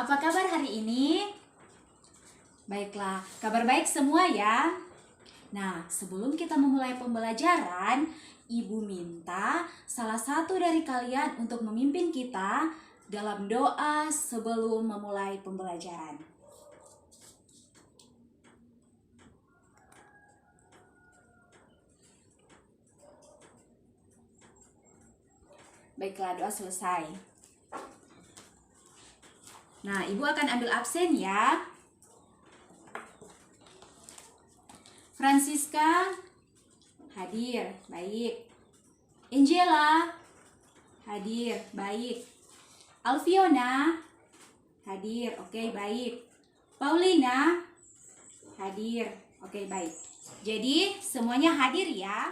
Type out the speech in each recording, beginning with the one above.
Apa kabar hari ini? Baiklah, kabar baik semua ya. Nah, sebelum kita memulai pembelajaran, Ibu minta salah satu dari kalian untuk memimpin kita dalam doa sebelum memulai pembelajaran. Baiklah, doa selesai. Nah, Ibu akan ambil absen ya. Francisca hadir, baik. Angela hadir, baik. Alfiona hadir, oke, baik. Paulina hadir, oke, baik. Jadi semuanya hadir ya.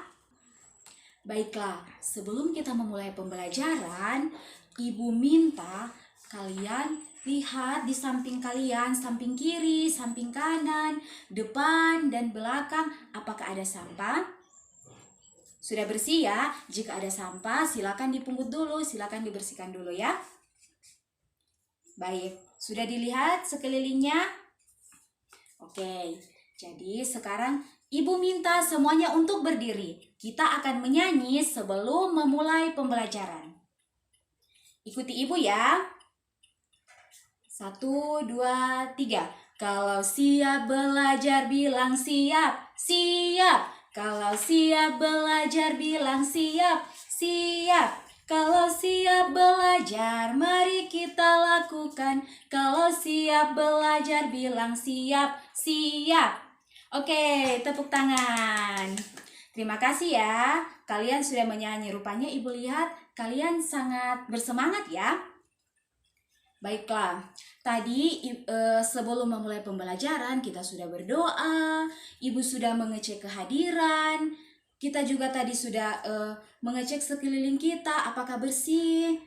Baiklah, sebelum kita memulai pembelajaran, Ibu minta kalian lihat di samping kalian, samping kiri, samping kanan, depan, dan belakang, apakah ada sampah? Sudah bersih ya? Jika ada sampah, silakan dipungut dulu, silakan dibersihkan dulu ya. Baik, sudah dilihat sekelilingnya? Oke, jadi sekarang Ibu minta semuanya untuk berdiri. Kita akan menyanyi sebelum memulai pembelajaran. Ikuti Ibu ya. 1, 2, 3. Kalau siap belajar bilang siap, siap. Kalau siap belajar bilang siap, siap. Kalau siap belajar mari kita lakukan. Kalau siap belajar bilang siap, siap. Oke, tepuk tangan. Terima kasih ya. Kalian sudah menyanyi. Rupanya Ibu lihat kalian sangat bersemangat ya. Baiklah, tadi sebelum memulai pembelajaran kita sudah berdoa, Ibu sudah mengecek kehadiran, kita juga tadi sudah mengecek sekeliling kita apakah bersih.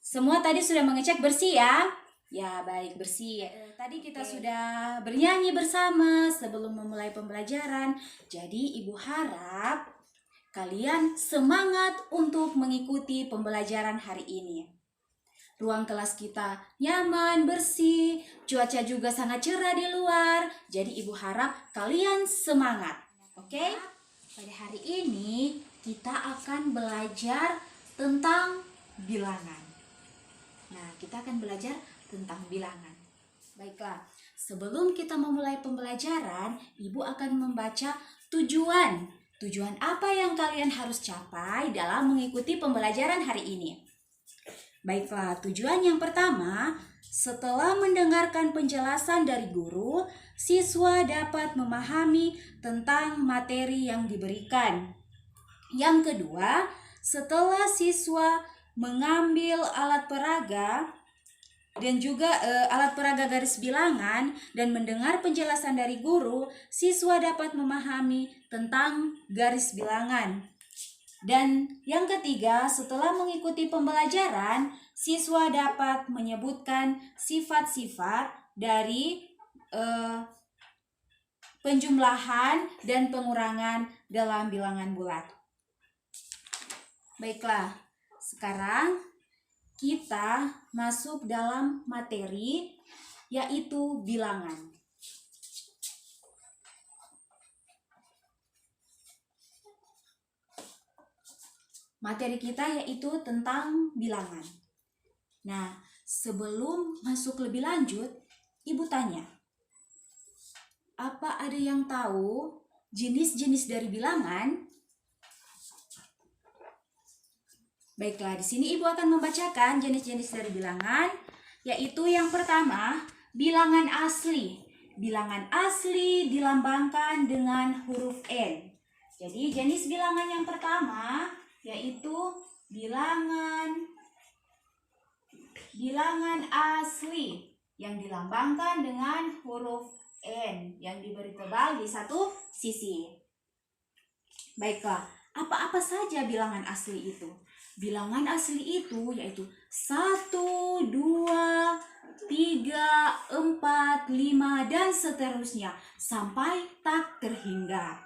Semua tadi sudah mengecek bersih ya? Ya, baik, bersih. Tadi kita sudah bernyanyi bersama sebelum memulai pembelajaran. Jadi Ibu harap kalian semangat untuk mengikuti pembelajaran hari ini. Ruang kelas kita nyaman, bersih, cuaca juga sangat cerah di luar. Jadi Ibu harap kalian semangat. Oke? Pada hari ini kita akan belajar tentang bilangan. Nah, kita akan belajar tentang bilangan. Baiklah, sebelum kita memulai pembelajaran, Ibu akan membaca tujuan. Tujuan apa yang kalian harus capai dalam mengikuti pembelajaran hari ini? Baiklah, tujuan yang pertama, setelah mendengarkan penjelasan dari guru, siswa dapat memahami tentang materi yang diberikan. Yang kedua, setelah siswa mengambil alat peraga dan juga alat peraga garis bilangan dan mendengar penjelasan dari guru, siswa dapat memahami tentang garis bilangan. Dan yang ketiga, setelah mengikuti pembelajaran, siswa dapat menyebutkan sifat-sifat dari penjumlahan dan pengurangan dalam bilangan bulat. Baiklah, sekarang kita masuk dalam materi yaitu bilangan. Materi kita yaitu tentang bilangan. Nah, sebelum masuk lebih lanjut, Ibu tanya, apa ada yang tahu jenis-jenis dari bilangan? Baiklah, di sini Ibu akan membacakan jenis-jenis dari bilangan, yaitu yang pertama, bilangan asli. Bilangan asli dilambangkan dengan huruf N. Jadi, jenis bilangan yang pertama yaitu bilangan asli yang dilambangkan dengan huruf N yang diberi tebal di satu sisi. Baiklah, apa-apa saja bilangan asli itu? Bilangan asli itu yaitu 1, 2, 3, 4, 5, dan seterusnya sampai tak terhingga.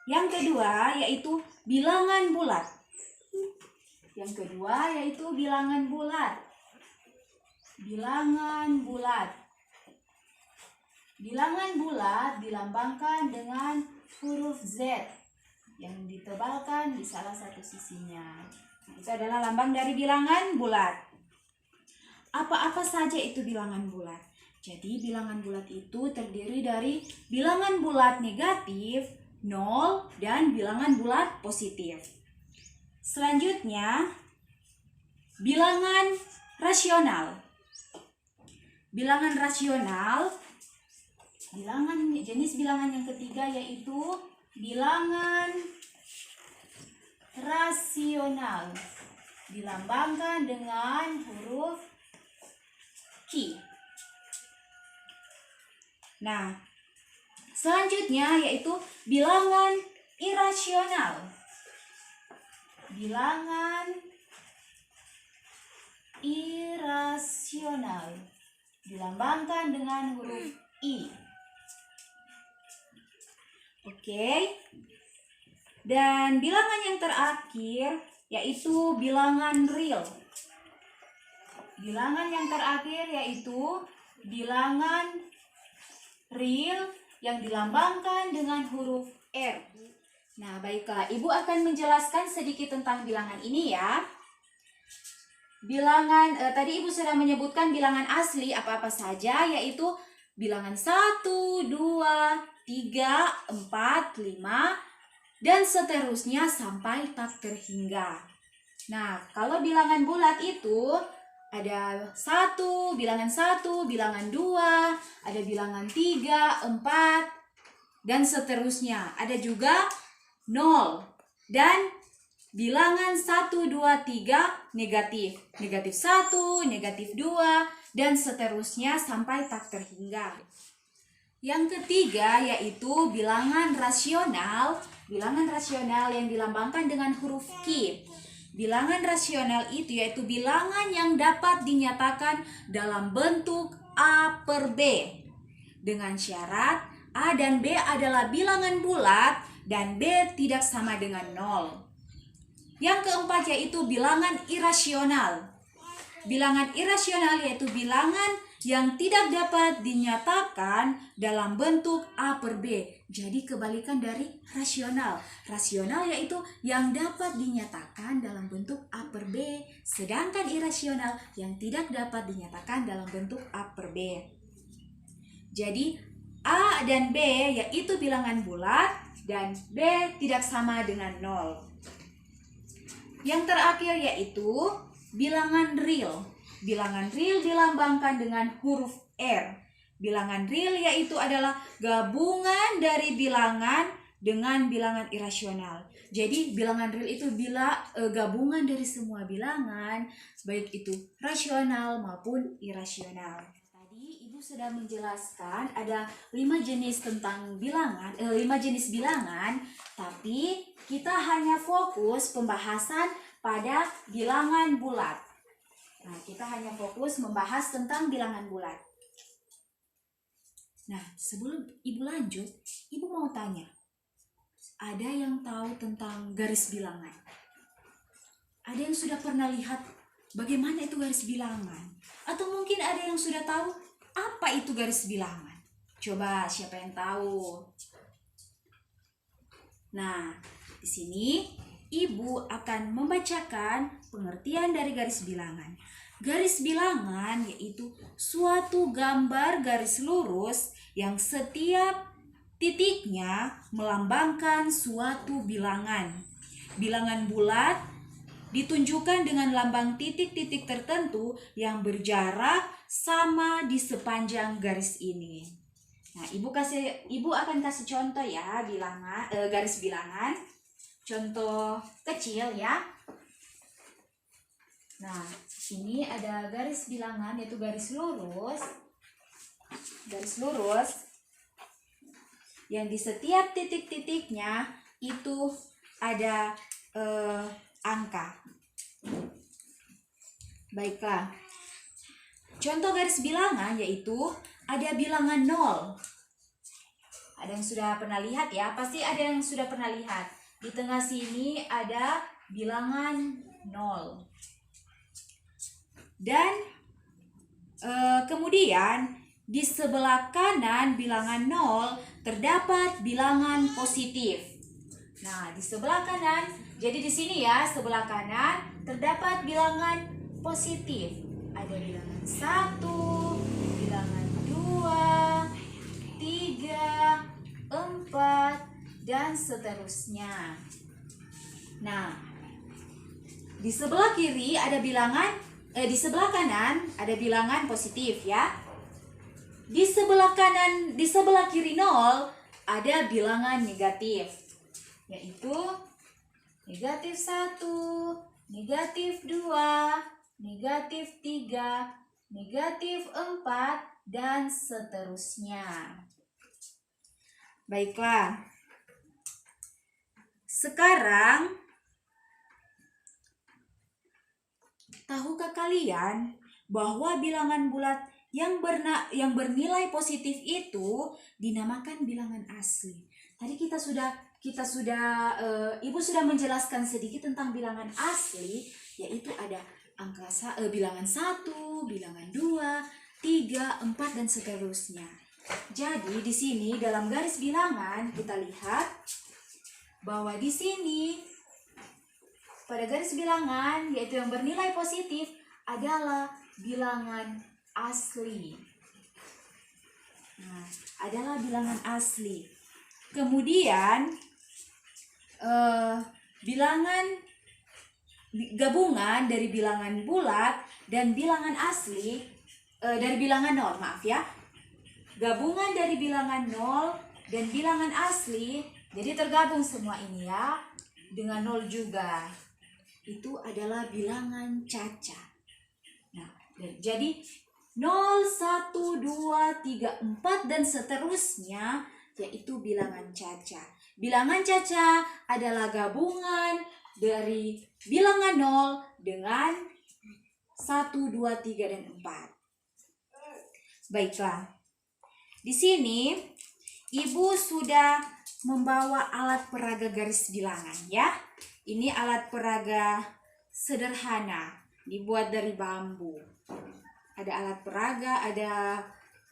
Yang kedua yaitu bilangan bulat. Yang kedua yaitu bilangan bulat. bilangan bulat. Bilangan bulat dilambangkan dengan huruf Z yang ditebalkan di salah satu sisinya. Itu adalah lambang dari bilangan bulat. Apa-apa saja itu bilangan bulat? Jadi bilangan bulat itu terdiri dari bilangan bulat negatif, 0, dan bilangan bulat positif. Selanjutnya, bilangan rasional. Bilangan rasional, jenis bilangan yang ketiga yaitu bilangan rasional. Dilambangkan dengan huruf Q. Nah, selanjutnya yaitu bilangan irasional. Bilangan irasional dilambangkan dengan huruf I. Oke. Dan bilangan yang terakhir yaitu bilangan real. Bilangan yang terakhir yaitu bilangan real yang dilambangkan dengan huruf R. Nah, baiklah, Ibu akan menjelaskan sedikit tentang bilangan ini ya. Bilangan, tadi Ibu sudah menyebutkan bilangan asli apa-apa saja, yaitu bilangan 1, 2, 3, 4, 5, dan seterusnya sampai tak terhingga. Nah, kalau bilangan bulat itu ada bilangan 1, bilangan 2, ada bilangan 3, 4, dan seterusnya. Ada juga 0 dan bilangan 1, 2, 3 negatif. Negatif 1, negatif 2, dan seterusnya sampai tak terhingga. Yang ketiga yaitu bilangan rasional. Bilangan rasional yang dilambangkan dengan huruf Q. Bilangan rasional itu yaitu bilangan yang dapat dinyatakan dalam bentuk A per B. Dengan syarat A dan B adalah bilangan bulat dan B tidak sama dengan 0. Yang keempat yaitu bilangan irasional. Bilangan irasional yaitu bilangan yang tidak dapat dinyatakan dalam bentuk A per B. Jadi kebalikan dari rasional. Rasional yaitu yang dapat dinyatakan dalam bentuk A per B. Sedangkan irasional yang tidak dapat dinyatakan dalam bentuk A per B. Jadi A dan B yaitu bilangan bulat dan B tidak sama dengan 0. Yang terakhir yaitu bilangan real. Bilangan real dilambangkan dengan huruf R. Bilangan real yaitu adalah gabungan dari bilangan dengan bilangan irasional. Jadi bilangan real itu gabungan dari semua bilangan, baik itu rasional maupun irasional. Tadi Ibu sudah menjelaskan ada 5 jenis tentang bilangan, 5 jenis bilangan, tapi kita hanya fokus pembahasan pada bilangan bulat. Nah, kita hanya fokus membahas tentang bilangan bulat. Nah, sebelum Ibu lanjut, Ibu mau tanya, ada yang tahu tentang garis bilangan? Ada yang sudah pernah lihat bagaimana itu garis bilangan? Atau mungkin ada yang sudah tahu apa itu garis bilangan? Coba, siapa yang tahu? Nah, di sini Ibu akan membacakan pengertian dari garis bilangan. Garis bilangan yaitu suatu gambar garis lurus yang setiap titiknya melambangkan suatu bilangan. Bilangan bulat ditunjukkan dengan lambang titik-titik tertentu yang berjarak sama di sepanjang garis ini. Nah, Ibu akan kasih contoh ya garis bilangan. Contoh kecil ya. Nah, ini ada garis bilangan yaitu garis lurus. Garis lurus yang di setiap titik-titiknya itu ada angka. Baiklah. Contoh garis bilangan yaitu ada bilangan 0. Ada yang sudah pernah lihat ya? Pasti ada yang sudah pernah lihat. Di tengah sini ada bilangan 0. Dan Kemudian di sebelah kanan bilangan 0 terdapat bilangan positif. Nah, di sebelah kanan, jadi di sini ya, sebelah kanan terdapat bilangan positif. Ada bilangan 1, bilangan 2, 3, 4, dan seterusnya. Nah, di sebelah kiri ada di sebelah kanan ada bilangan positif ya. Di sebelah kanan, di sebelah kiri 0 ada bilangan negatif, yaitu negatif 1, negatif 2, negatif 3, negatif 4, dan seterusnya. Baiklah. Sekarang, tahukah kalian bahwa bilangan bulat yang bernilai positif itu dinamakan bilangan asli? Tadi Ibu sudah menjelaskan sedikit tentang bilangan asli, yaitu ada bilangan 1, bilangan 2, 3, 4, dan seterusnya. Jadi di sini dalam garis bilangan kita lihat bahwa di sini pada garis bilangan yaitu yang bernilai positif adalah bilangan asli. Nah, adalah bilangan asli. Kemudian bilangan gabungan dari bilangan bulat dan bilangan asli dari bilangan 0, maaf ya. Gabungan dari bilangan 0 dan bilangan asli, jadi tergabung semua ini ya, dengan 0 juga. Itu adalah bilangan cacat. Nah, jadi 0, 1, 2, 3, 4, dan seterusnya, yaitu bilangan cacat. Bilangan cacat adalah gabungan dari bilangan 0 dengan 1, 2, 3, dan 4. Baiklah. Di sini, Ibu sudah membawa alat peraga garis bilangan ya. Ini alat peraga sederhana, dibuat dari bambu. Ada alat peraga, ada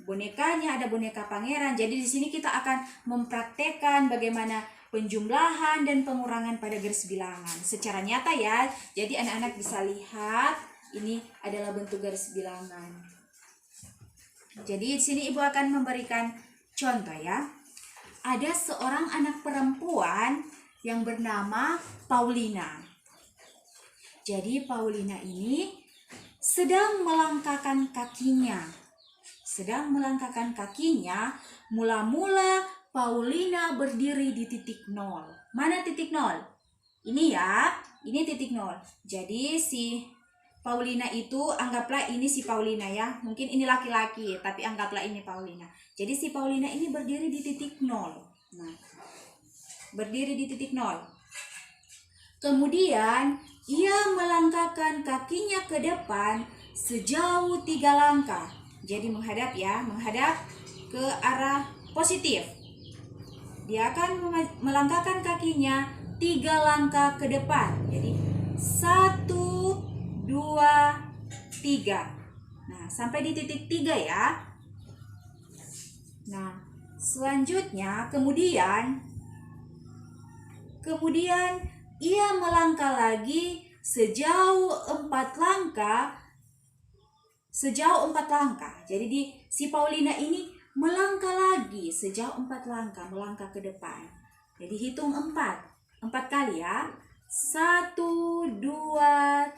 bonekanya, ada boneka pangeran. Jadi di sini kita akan mempraktekkan bagaimana penjumlahan dan pengurangan pada garis bilangan secara nyata ya. Jadi anak-anak bisa lihat ini adalah bentuk garis bilangan. Jadi di sini Ibu akan memberikan contoh ya. Ada seorang anak perempuan yang bernama Paulina. Jadi Paulina ini sedang melangkahkan kakinya. Mula-mula Paulina berdiri di titik 0. Mana titik 0? Ini ya, ini titik 0. Jadi si Paulina itu, anggaplah ini si Paulina ya. Mungkin ini laki-laki, tapi anggaplah ini Paulina. Jadi si Paulina ini berdiri di titik 0. Nah, berdiri di titik 0. Kemudian, ia melangkahkan kakinya ke depan sejauh 3 langkah. Jadi menghadap ke arah positif. Dia akan melangkahkan kakinya 3 langkah ke depan. Jadi 1, 2, 3. Nah, sampai di titik 3 ya. Nah, selanjutnya kemudian ia melangkah lagi sejauh 4 langkah. Jadi si Paulina ini melangkah lagi sejauh 4 langkah, melangkah ke depan. Jadi hitung 4 kali ya. 1, 2,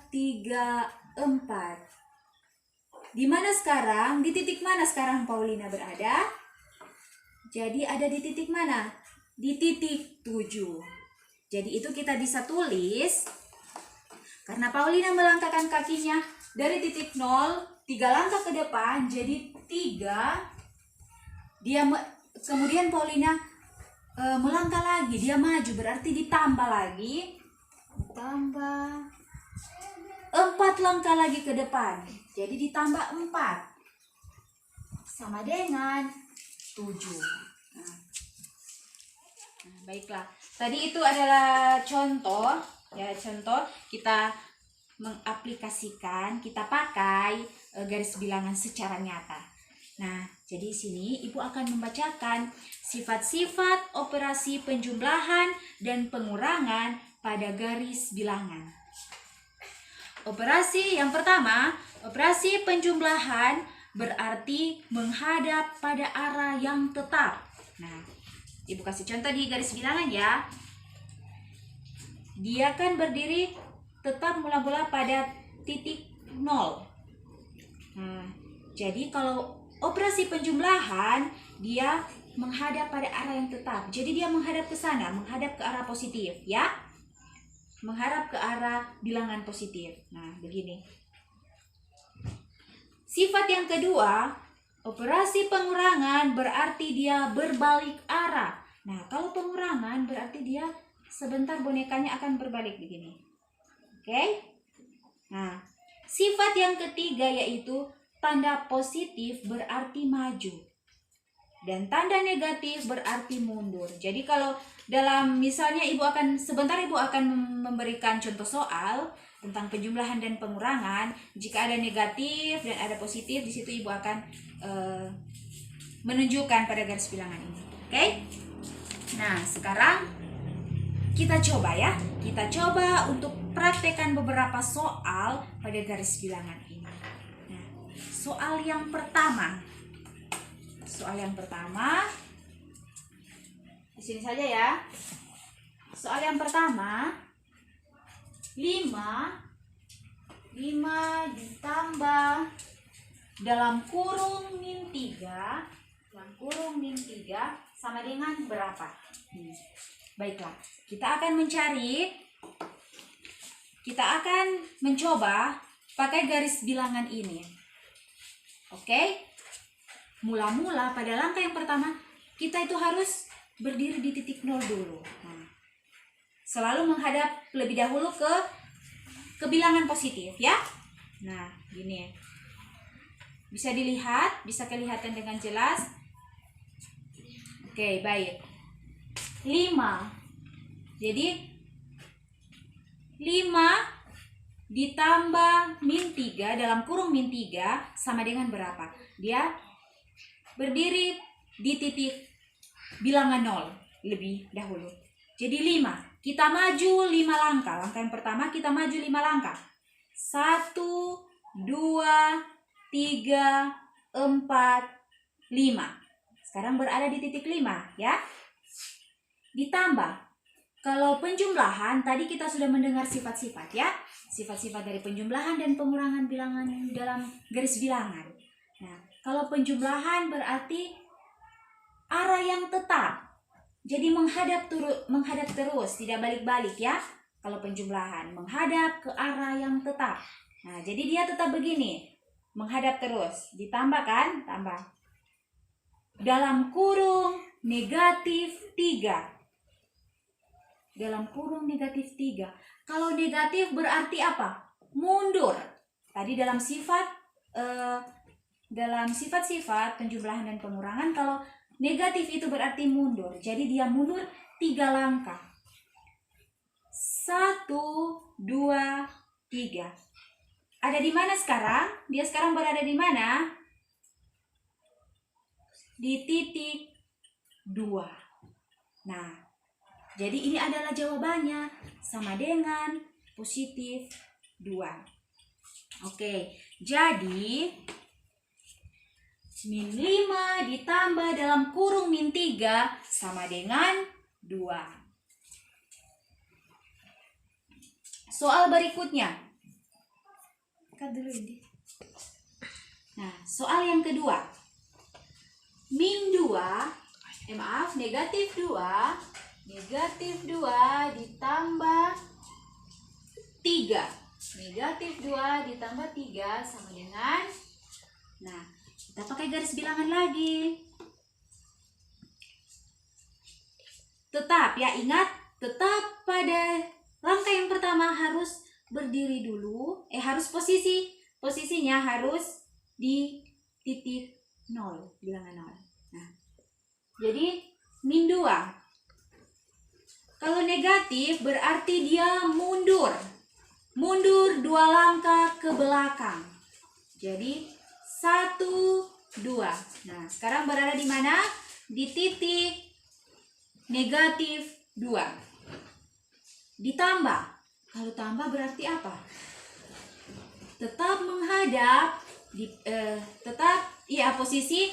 3, 4. Di mana sekarang? Di titik mana sekarang Paulina berada? Jadi ada di titik mana? Di titik 7. Jadi itu kita bisa tulis, karena Paulina melangkahkan kakinya dari titik 0, 3 langkah ke depan, jadi 3. Kemudian Paulina melangkah lagi, dia maju, berarti ditambah lagi. Tambah 4 langkah lagi ke depan, jadi ditambah 4 sama dengan 7. Nah, baiklah, tadi itu adalah contoh ya, contoh kita mengaplikasikan, kita pakai garis bilangan secara nyata. Nah, jadi sini Ibu akan membacakan sifat-sifat operasi penjumlahan dan pengurangan pada garis bilangan. Operasi yang pertama, operasi penjumlahan berarti menghadap pada arah yang tetap. Nah, Ibu kasih contoh di garis bilangan ya. Dia kan berdiri tetap mula-mula pada titik 0. Nah, jadi kalau operasi penjumlahan, dia menghadap pada arah yang tetap. Jadi dia menghadap ke sana, menghadap ke arah positif ya. Menghadap ke arah bilangan positif. Nah, begini. Sifat yang kedua, operasi pengurangan berarti dia berbalik arah. Nah, kalau pengurangan berarti dia sebentar bonekanya akan berbalik begini. Oke? Nah, sifat yang ketiga yaitu tanda positif berarti maju. Dan tanda negatif berarti mundur. Jadi kalau dalam misalnya sebentar Ibu akan memberikan contoh soal tentang penjumlahan dan pengurangan. Jika ada negatif dan ada positif, di situ Ibu akan menunjukkan pada garis bilangan ini. Oke? Nah, sekarang kita coba ya. Kita coba untuk praktekkan beberapa soal pada garis bilangan ini. Nah, soal yang pertama. Soal yang pertama, di sini saja ya. Soal yang pertama, 5 ditambah dalam kurung min 3, sama dengan berapa? Baiklah, kita akan mencoba pakai garis bilangan ini. Oke? Mula-mula pada langkah yang pertama, kita itu harus berdiri di titik 0 dulu. Nah, selalu menghadap lebih dahulu ke bilangan positif ya. Nah, gini. Bisa dilihat, bisa kelihatan dengan jelas. Oke, baik. 5. Jadi 5 ditambah min 3 dalam kurung min 3 sama dengan berapa? Dia berdiri di titik bilangan 0 lebih dahulu. Jadi 5. Kita maju 5 langkah. Langkah yang pertama kita maju 5 langkah. 1, 2, 3, 4, 5. Sekarang berada di titik 5 ya. Ditambah, kalau penjumlahan tadi kita sudah mendengar sifat-sifat ya. Sifat-sifat dari penjumlahan dan pengurangan bilangan dalam garis bilangan. Nah, kalau penjumlahan berarti arah yang tetap. Jadi menghadap terus, tidak balik-balik ya. Kalau penjumlahan menghadap ke arah yang tetap. Nah, jadi dia tetap begini. Menghadap terus. Ditambah kan? Tambah. Dalam kurung negatif 3. Dalam kurung negatif 3. Kalau negatif berarti apa? Mundur. Tadi dalam sifat-sifat penjumlahan dan pengurangan, kalau negatif itu berarti mundur. Jadi dia mundur 3 langkah. 1, 2, 3. Ada di mana sekarang? Dia sekarang berada di mana? Di titik 2. Nah, jadi ini adalah jawabannya. Sama dengan positif 2. Oke, jadi min 5 ditambah dalam kurung min 3 sama dengan 2. Soal berikutnya. Nah, soal yang kedua. Negatif 2 ditambah 3. Negatif 2 ditambah 3 sama dengan, nah, kita pakai garis bilangan lagi. Tetap ya, ingat, tetap pada langkah yang pertama harus berdiri dulu, posisinya harus di titik 0, bilangan 0. Nah, jadi min 2. Kalau negatif berarti dia mundur 2 langkah ke belakang. Jadi 1, 2. Nah, sekarang berada di mana? Di titik negatif 2. Ditambah. Kalau tambah berarti apa? Tetap menghadap posisi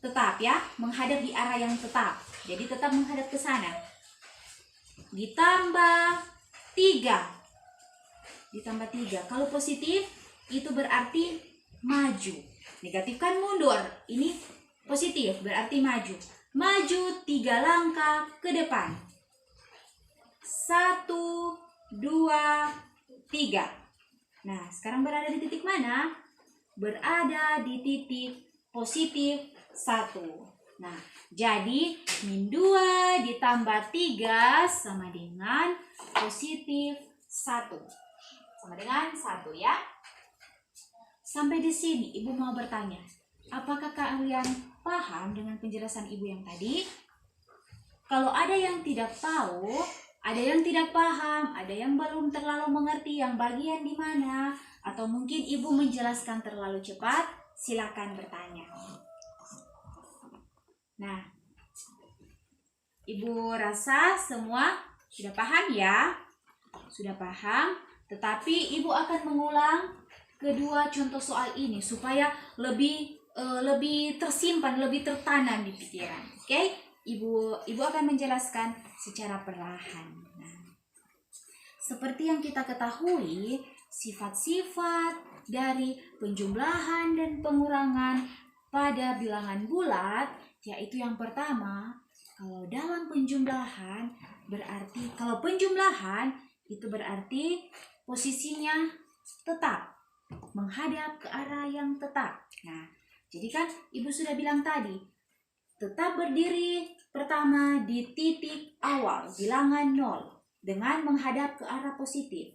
tetap ya, menghadap di arah yang tetap. Jadi tetap menghadap ke sana. Ditambah 3. Ditambah 3. Kalau positif itu berarti maju. Negatif kan mundur. Ini positif berarti maju. Maju 3 langkah ke depan. 1, 2, 3. Nah, sekarang berada di titik mana? Berada di titik positif 1. Nah, jadi min 2 ditambah 3 sama dengan positif 1. Sama dengan 1 ya. Sampai di sini Ibu mau bertanya, apakah kalian paham dengan penjelasan Ibu yang tadi? Kalau ada yang tidak tahu, ada yang tidak paham, ada yang belum terlalu mengerti yang bagian di mana, atau mungkin Ibu menjelaskan terlalu cepat, silakan bertanya. Nah, Ibu rasa semua sudah paham ya? Sudah paham, tetapi Ibu akan mengulang kedua contoh soal ini supaya lebih tersimpan, lebih tertanam di pikiran. Oke? Ibu akan menjelaskan secara perlahan. Nah, seperti yang kita ketahui, sifat-sifat dari penjumlahan dan pengurangan pada bilangan bulat, yaitu yang pertama, kalau penjumlahan itu berarti posisinya tetap, menghadap ke arah yang tetap. Nah, jadi kan Ibu sudah bilang tadi, tetap berdiri pertama di titik awal bilangan 0 dengan menghadap ke arah positif.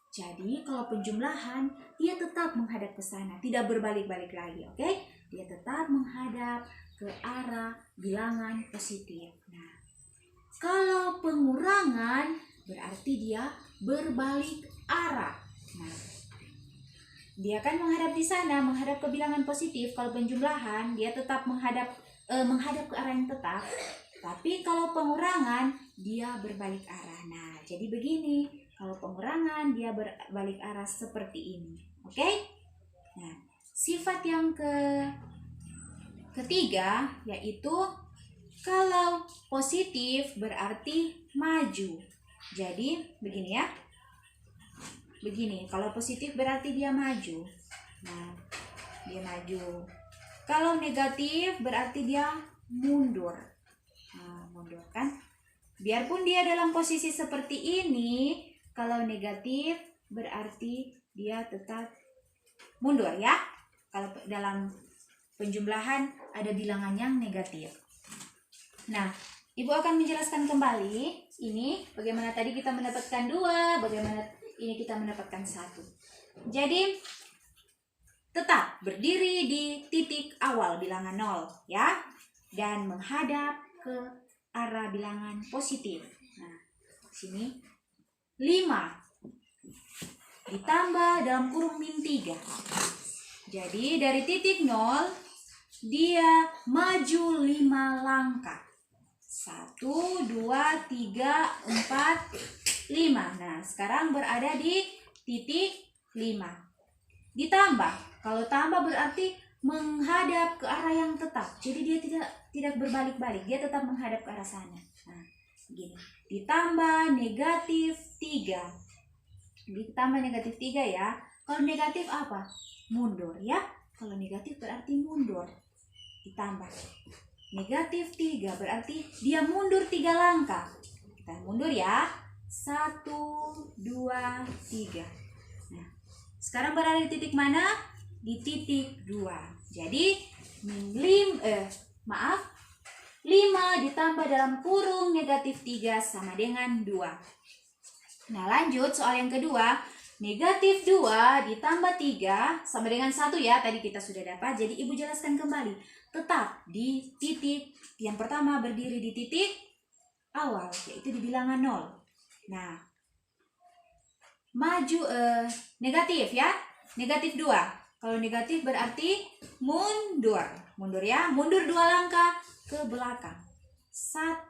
Jadi kalau penjumlahan dia tetap menghadap ke sana, tidak berbalik-balik lagi, oke? Dia tetap menghadap ke arah bilangan positif. Nah, kalau pengurangan berarti dia berbalik arah. Nah, dia kan menghadap di sana, menghadap ke bilangan positif. Kalau penjumlahan dia tetap menghadap ke arah yang tetap. Tapi kalau pengurangan dia berbalik arah. Nah, jadi begini. Kalau pengurangan dia berbalik arah seperti ini. Oke? Nah, sifat yang ketiga yaitu kalau positif berarti maju. Jadi begini ya. Begini, kalau positif berarti dia maju. Nah, dia maju. Kalau negatif berarti dia mundur. Nah, mundur kan? Biarpun dia dalam posisi seperti ini, kalau negatif berarti dia tetap mundur ya. Kalau dalam penjumlahan ada bilangan yang negatif. Nah, Ibu akan menjelaskan kembali ini bagaimana tadi kita mendapatkan 2, bagaimana ini kita mendapatkan 1. Jadi tetap berdiri di titik awal bilangan 0 ya, dan menghadap ke arah bilangan positif. Nah, sini 5 ditambah dalam kurung min 3. Jadi dari titik 0 dia maju 5 langkah. 1, 2, 3, 4, 5. Nah, sekarang berada di titik 5. Ditambah, kalau tambah berarti menghadap ke arah yang tetap. Jadi dia tidak berbalik-balik, dia tetap menghadap ke arah sana. Nah, gini. Ditambah negatif 3. Ditambah negatif 3 ya. Kalau negatif apa? Mundur ya. Kalau negatif berarti mundur. Ditambah negatif 3 berarti dia mundur 3 langkah. Kita mundur ya. 1, 2, 3. Nah, sekarang berada di titik mana? Di titik 2. Jadi 5 ditambah dalam kurung negatif 3 sama dengan 2. Nah, lanjut soal yang kedua. Negatif 2 ditambah 3 sama dengan 1 ya. Tadi kita sudah dapat. Jadi Ibu jelaskan kembali. Tetap di titik yang pertama berdiri di titik awal, yaitu di bilangan 0. Nah, maju negatif ya. Negatif 2. Kalau negatif berarti mundur. Mundur ya, mundur 2 langkah ke belakang. 1,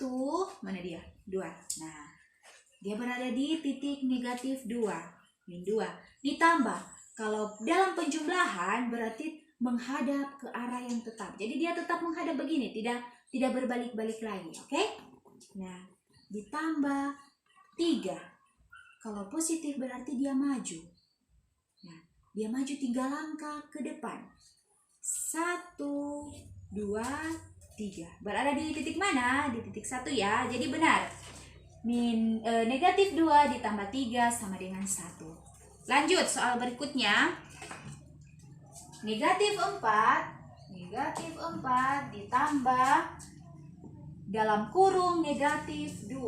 mana dia? 2. Nah, dia berada di titik negatif 2. Min 2. Ditambah, kalau dalam penjumlahan berarti menghadap ke arah yang tetap. Jadi dia tetap menghadap begini, tidak berbalik-balik lagi, oke? Nah, ditambah 3. Kalau positif berarti dia maju. Nah, dia maju 3 langkah ke depan. 1, 2, 3. Berada di titik mana? Di titik 1 ya. Jadi benar. Negatif 2 ditambah 3 sama dengan 1. Lanjut soal berikutnya. Negatif 4 ditambah dalam kurung negatif 2.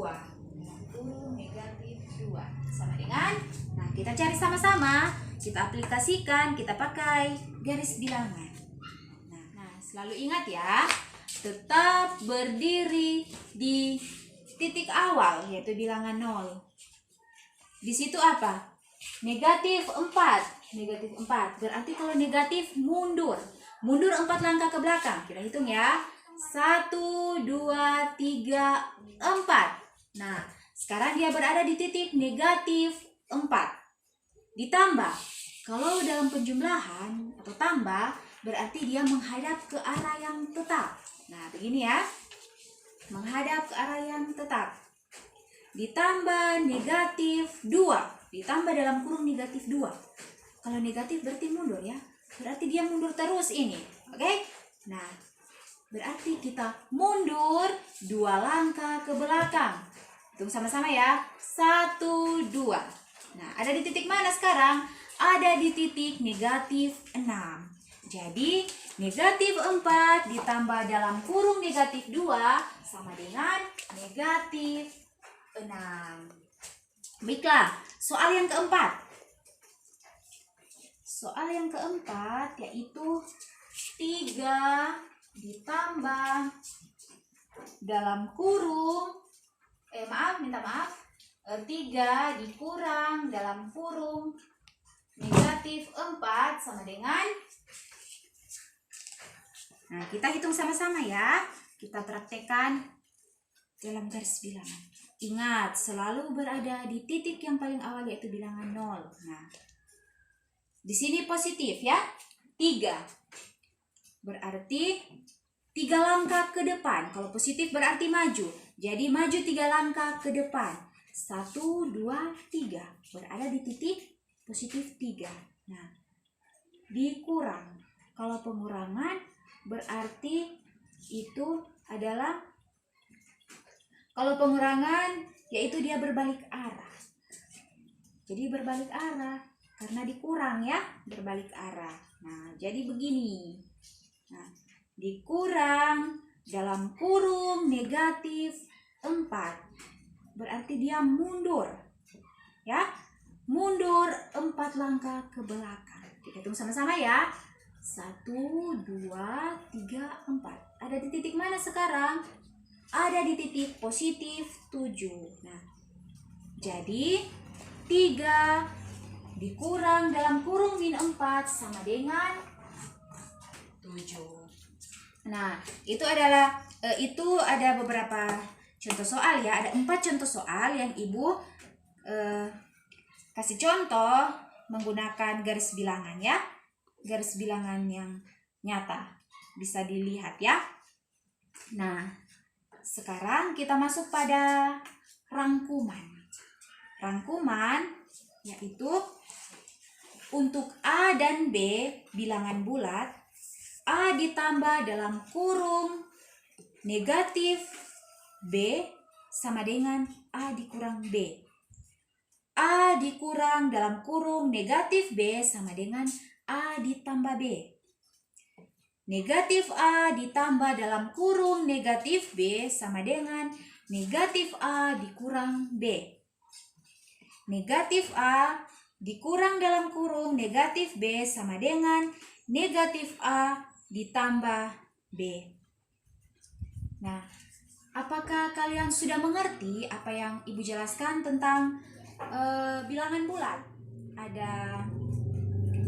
Dalam kurung negatif 2 sama dengan, nah kita cari sama-sama, kita aplikasikan, kita pakai garis bilangan. Nah, selalu ingat ya, tetap berdiri di titik awal yaitu bilangan 0. Di situ apa? Negatif 4. Negatif 4. Berarti kalau negatif mundur. Mundur 4 langkah ke belakang. Kita hitung ya. 1, 2, 3, 4. Nah, sekarang dia berada di titik negatif 4. Ditambah, kalau dalam penjumlahan atau tambah, berarti dia menghadap ke arah yang tetap. Nah, begini ya. Menghadap ke arah yang tetap. Ditambah negatif 2. Ditambah dalam kurung negatif 2. Kalau negatif berarti mundur ya. Berarti dia mundur terus ini. Oke? Nah, berarti kita mundur 2 langkah ke belakang. Hitung sama-sama ya. 1, 2. Nah, ada di titik mana sekarang? Ada di titik negatif 6. Jadi, negatif 4 ditambah dalam kurung negatif 2 sama dengan negatif 6. Baiklah, soal yang keempat. Soal yang keempat yaitu 3 ditambah dalam kurung, minta maaf, 3 dikurang dalam kurung negatif 4 sama dengan, nah kita hitung sama-sama ya, kita praktekkan dalam garis bilangan. Ingat, selalu berada di titik yang paling awal yaitu bilangan 0. Nah, di sini positif ya, 3. Berarti 3 langkah ke depan. Kalau positif berarti maju. Jadi maju 3 langkah ke depan. 1, 2, 3. Berada di titik positif 3. Nah, dikurang. Kalau pengurangan berarti itu adalah, kalau pengurangan yaitu dia berbalik arah. Jadi berbalik arah karena dikurang ya, berbalik arah. Nah, jadi begini. Nah, dikurang dalam kurung negatif 4. Berarti dia mundur. Ya, mundur 4 langkah ke belakang. Kita hitung sama-sama ya. 1, 2, 3, 4. Ada di titik mana sekarang? Ada di titik positif 7. Nah, jadi 3 dikurang dalam kurung min 4 sama dengan 7. Nah, itu ada beberapa contoh soal ya. Ada 4 contoh soal yang Ibu kasih contoh menggunakan garis bilangan ya. Garis bilangan yang nyata. Bisa dilihat ya. Nah, sekarang kita masuk pada rangkuman. Rangkuman yaitu untuk A dan B bilangan bulat, A ditambah dalam kurung negatif B sama dengan A dikurang B. A dikurang dalam kurung negatif B sama dengan A ditambah B. Negatif A ditambah dalam kurung negatif B sama dengan negatif A dikurang B. Negatif A dikurang dalam kurung negatif B sama dengan negatif A ditambah B. Nah, apakah kalian sudah mengerti apa yang Ibu jelaskan tentang bilangan bulat? Ada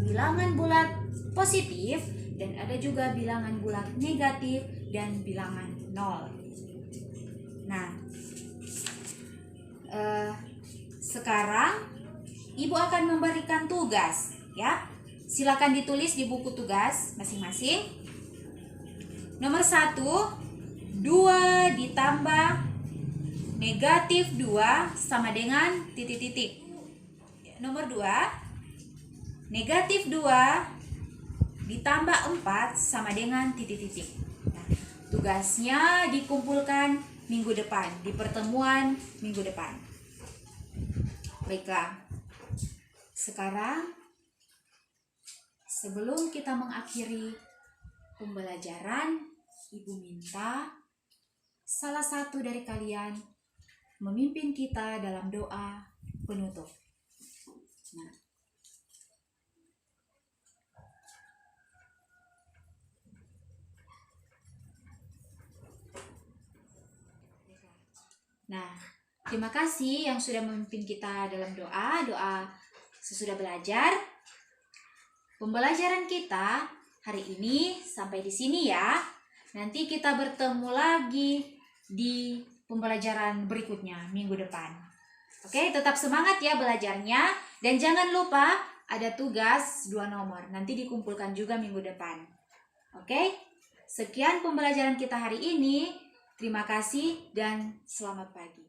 bilangan bulat positif dan ada juga bilangan bulat negatif dan bilangan nol. Nah, sekarang Ibu akan memberikan tugas, ya. Silakan ditulis di buku tugas masing-masing. Nomor 1, 2 ditambah negatif 2 sama dengan titik-titik. Nomor 2, negatif 2 ditambah 4 sama dengan titik-titik. Nah, tugasnya dikumpulkan minggu depan, di pertemuan minggu depan. Baiklah, sekarang sebelum kita mengakhiri pembelajaran, Ibu minta salah satu dari kalian memimpin kita dalam doa penutup. Nah, terima kasih yang sudah memimpin kita dalam doa sesudah belajar. Pembelajaran kita hari ini sampai di sini ya. Nanti kita bertemu lagi di pembelajaran berikutnya minggu depan. Oke, tetap semangat ya belajarnya. Dan jangan lupa ada tugas 2 nomor. Nanti dikumpulkan juga minggu depan. Oke, sekian pembelajaran kita hari ini. Terima kasih dan selamat pagi.